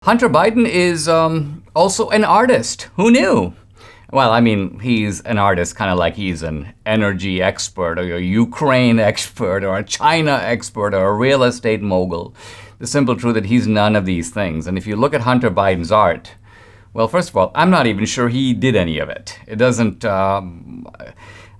Hunter Biden is also an artist. Who knew? Well, I mean, he's an artist kind of like he's an energy expert or a Ukraine expert or a China expert or a real estate mogul. The simple truth that he's none of these things. And if you look at Hunter Biden's art, well, first of all, I'm not even sure he did any of it. It doesn't,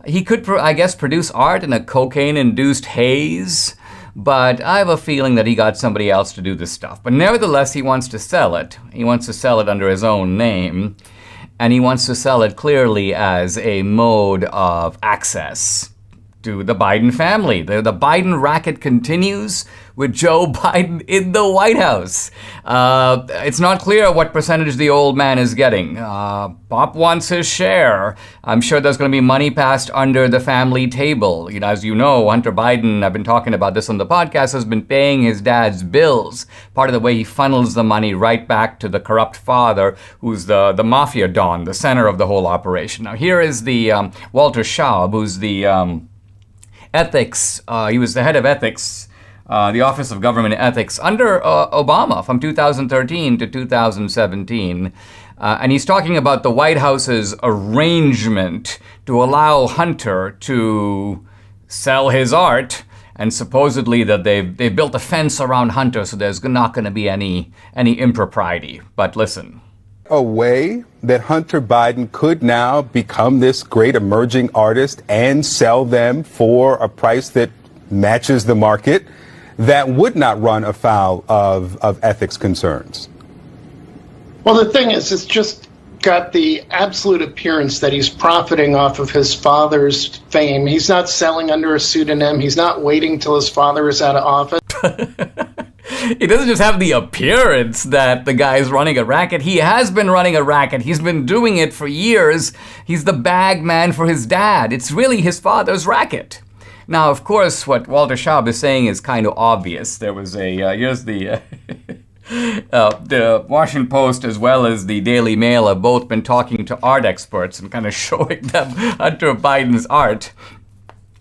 he could, I guess, produce art in a cocaine-induced haze. But I have a feeling that he got somebody else to do this stuff. But nevertheless, he wants to sell it. He wants to sell it under his own name. And he wants to sell it clearly as a mode of access to the Biden family. The Biden racket continues with Joe Biden in the White House. It's not clear what percentage the old man is getting. Pop wants his share. I'm sure there's going to be money passed under the family table. You know, as you know, Hunter Biden, I've been talking about this on the podcast, has been paying his dad's bills. Part of the way he funnels the money right back to the corrupt father, who's the mafia don, the center of the whole operation. Now, here is the Walter Schaub, who's the ethics. He was the head of ethics, the Office of Government Ethics under Obama from 2013 to 2017. And he's talking about the White House's arrangement to allow Hunter to sell his art, and supposedly that they've built a fence around Hunter so there's not going to be any impropriety. But listen. A way that Hunter Biden could now become this great emerging artist and sell them for a price that matches the market that would not run afoul of ethics concerns? Well, the thing is, it's just got the absolute appearance that he's profiting off of his father's fame. He's not selling under a pseudonym. He's not waiting till his father is out of office. He doesn't just have the appearance that the guy is running a racket. He has been running a racket. He's been doing it for years. He's the bag man for his dad. It's really his father's racket. Now, of course, what Walter Schaub is saying is kind of obvious. There was here's the Washington Post as well as the Daily Mail have both been talking to art experts and kind of showing them Hunter Biden's art.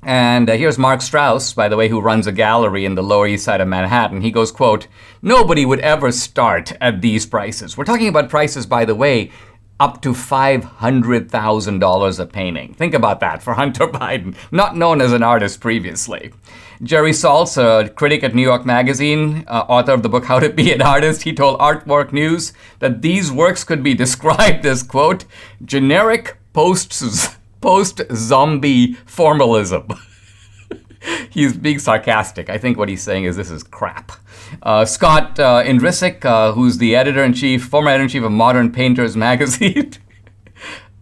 And here's Mark Strauss, by the way, who runs a gallery in the Lower East Side of Manhattan. He goes, quote, "Nobody would ever start at these prices." We're talking about prices, by the way, up to $500,000 a painting. Think about that for Hunter Biden, not known as an artist previously. Jerry Saltz, a critic at New York Magazine, author of the book How to Be an Artist, he told Artwork News that these works could be described as, quote, generic post-zombie formalism. He's being sarcastic. I think what he's saying is this is crap. Scott Indrisic, who's the former editor-in-chief of Modern Painters magazine,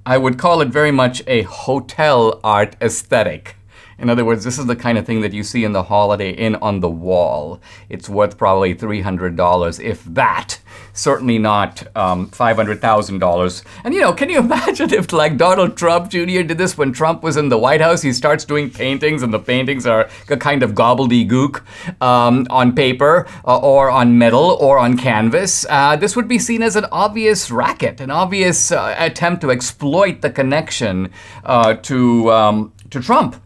I would call it very much a hotel art aesthetic. In other words, this is the kind of thing that you see in the Holiday Inn on the wall. It's worth probably $300, if that. Certainly not $500,000. And, you know, can you imagine if, like, Donald Trump Jr. did this when Trump was in the White House? He starts doing paintings, and the paintings are a kind of gobbledygook on paper or on metal or on canvas. This would be seen as an obvious racket, an obvious attempt to exploit the connection to Trump.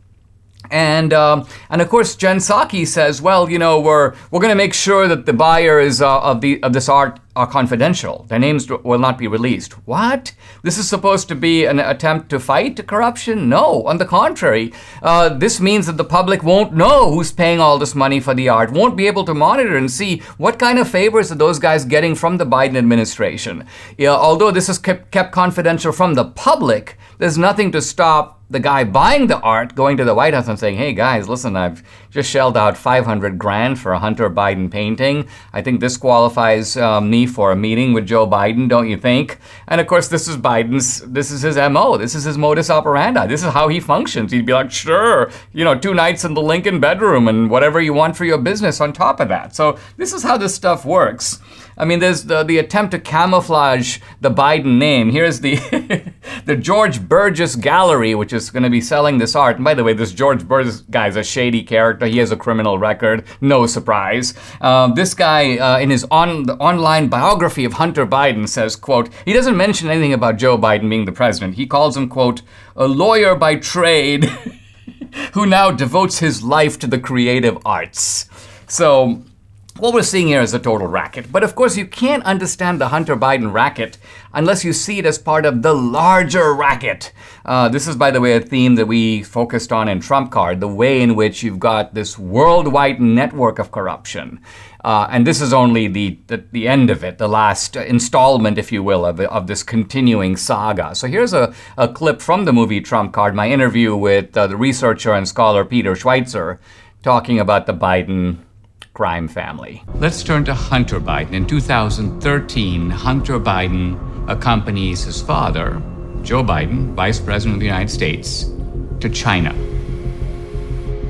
And of course, Jen Psaki says, well, you know, we're going to make sure that the buyers of this art are confidential. Their names will not be released. What? This is supposed to be an attempt to fight corruption? No, on the contrary. This means that the public won't know who's paying all this money for the art, won't be able to monitor and see what kind of favors are those guys getting from the Biden administration. Although this is kept confidential from the public, there's nothing to stop the guy buying the art going to the White House and saying, hey guys, listen, I've just shelled out $500,000 for a Hunter Biden painting. I think this qualifies me for a meeting with Joe Biden, don't you think? And of course, this is his MO. This is his modus operandi. This is how he functions. He'd be like, sure, 2 nights in the Lincoln bedroom and whatever you want for your business on top of that. So this is how this stuff works. I mean, there's the attempt to camouflage the Biden name. Here's the the George Burgess Gallery, which is going to be selling this art. And by the way, this George Burgess guy is a shady character. He has a criminal record. No surprise. This guy, in his online biography of Hunter Biden, says, quote, he doesn't mention anything about Joe Biden being the president. He calls him, quote, a lawyer by trade who now devotes his life to the creative arts. So What we're seeing here is a total racket. But of course, you can't understand the Hunter Biden racket unless you see it as part of the larger racket. This is, by the way, a theme that we focused on in Trump Card, the way in which you've got this worldwide network of corruption. And this is only the end of it, the last installment, if you will, of this continuing saga. So here's a clip from the movie Trump Card, my interview with the researcher and scholar Peter Schweitzer, talking about the Biden crime family. Let's turn to Hunter Biden. In 2013, Hunter Biden accompanies his father, Joe Biden, Vice President of the United States, to China.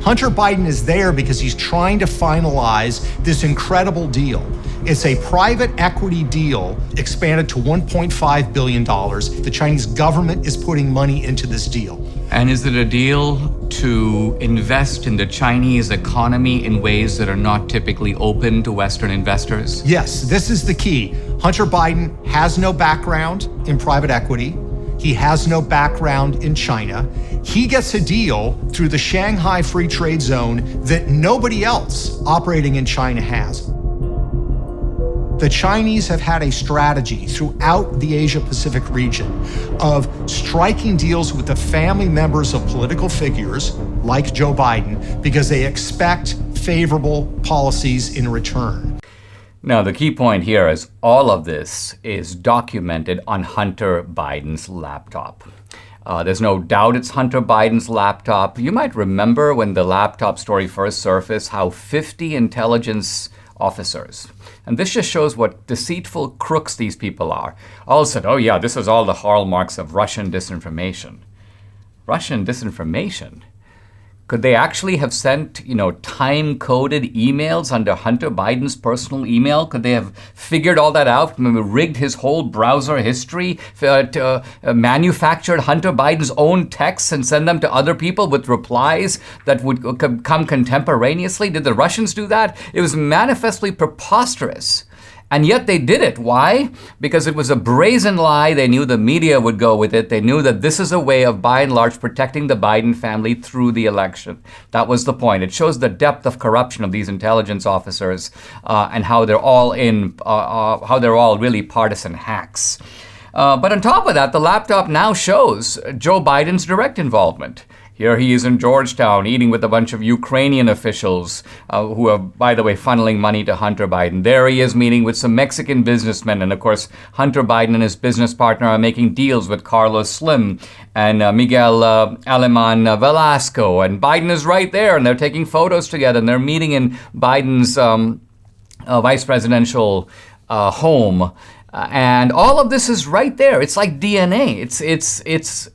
Hunter Biden is there because he's trying to finalize this incredible deal. It's a private equity deal expanded to $1.5 billion. The Chinese government is putting money into this deal. And is it a deal to invest in the Chinese economy in ways that are not typically open to Western investors? Yes, this is the key. Hunter Biden has no background in private equity. He has no background in China. He gets a deal through the Shanghai Free Trade Zone that nobody else operating in China has. The Chinese have had a strategy throughout the Asia-Pacific region of striking deals with the family members of political figures like Joe Biden because they expect favorable policies in return. Now, the key point here is all of this is documented on Hunter Biden's laptop. There's no doubt it's Hunter Biden's laptop. You might remember when the laptop story first surfaced how 50 intelligence officers, and this just shows what deceitful crooks these people are, all said, oh yeah, this is all the hallmarks of Russian disinformation. Russian disinformation? Could they actually have sent, time-coded emails under Hunter Biden's personal email? Could they have figured all that out, rigged his whole browser history, manufactured Hunter Biden's own texts and send them to other people with replies that would come contemporaneously? Did the Russians do that? It was manifestly preposterous. And yet they did it. Why? Because it was a brazen lie. They knew the media would go with it. They knew that this is a way of, by and large, protecting the Biden family through the election. That was the point. It shows the depth of corruption of these intelligence officers and how they're all really partisan hacks. But on top of that, the laptop now shows Joe Biden's direct involvement. Here he is in Georgetown eating with a bunch of Ukrainian officials who are, by the way, funneling money to Hunter Biden. There he is meeting with some Mexican businessmen. And of course, Hunter Biden and his business partner are making deals with Carlos Slim and Miguel Aleman Velasco. And Biden is right there and they're taking photos together and they're meeting in Biden's vice presidential home. And all of this is right there. It's like DNA.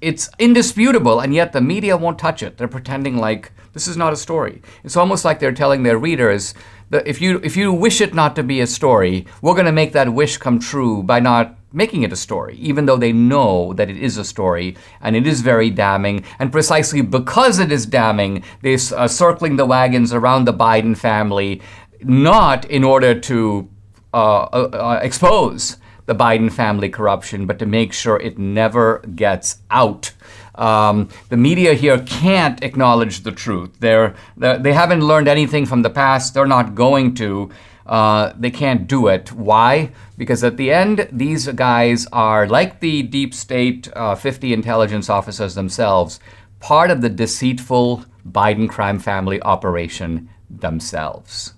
It's indisputable, and yet the media won't touch it. They're pretending like this is not a story. It's almost like they're telling their readers that if you wish it not to be a story, we're going to make that wish come true by not making it a story, even though they know that it is a story and it is very damning. And precisely because it is damning, they're circling the wagons around the Biden family, not in order to expose the Biden family corruption, but to make sure it never gets out. The media here can't acknowledge the truth. They haven't learned anything from the past. They're not going to. They can't do it. Why? Because at the end, these guys are, like the deep state 50 intelligence officers themselves, part of the deceitful Biden crime family operation themselves.